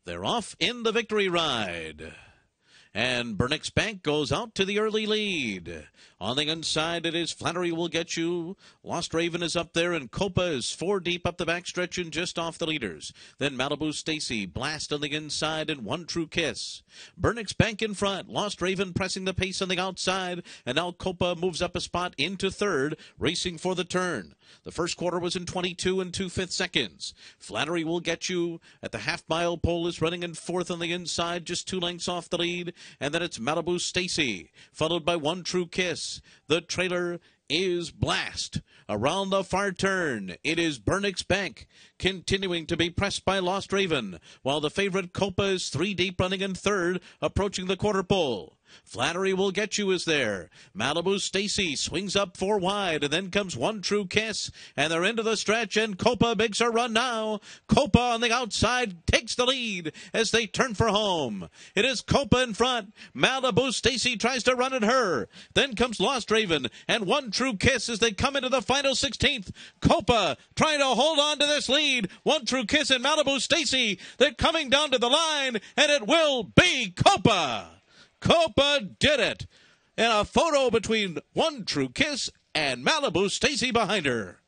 They're off in the victory ride. And Burnix Bank goes out to the early lead. On the inside, it is Flattery Will Get You. Lost Raven is up there, and Coppa is 4 deep up the backstretch and just off the leaders. Then Malibu Stacy, Blast on the inside, and One True Kiss. Burnix Bank in front. Lost Raven pressing the pace on the outside, and now Coppa moves up a spot into third, racing for the turn. The first quarter was in 22 and 2/5 seconds. Flattery Will Get You at the half-mile pole is running in fourth on the inside, just 2 lengths off the lead. And then it's Malibu Stacy, followed by One True Kiss. The trailer is Blast. Around the far turn, it is Burnix Bank, continuing to be pressed by Lost Raven, while the favorite Coppa is 3 deep running in third, approaching the quarter pole. Flattery Will Get You is there. Malibu Stacy swings up 4 wide, and then comes One True Kiss, and they're into the stretch, and Coppa makes a run now. Coppa on the outside takes the lead as they turn for home. It is Coppa in front. Malibu Stacy tries to run at her. Then comes Lost Raven and One True Kiss as they come into the final 16th. Coppa trying to hold on to this lead. One True Kiss and Malibu Stacy, they're coming down to the line, and it will be Coppa. Coppa did it. And a photo between One True Kiss and Malibu Stacy behind her.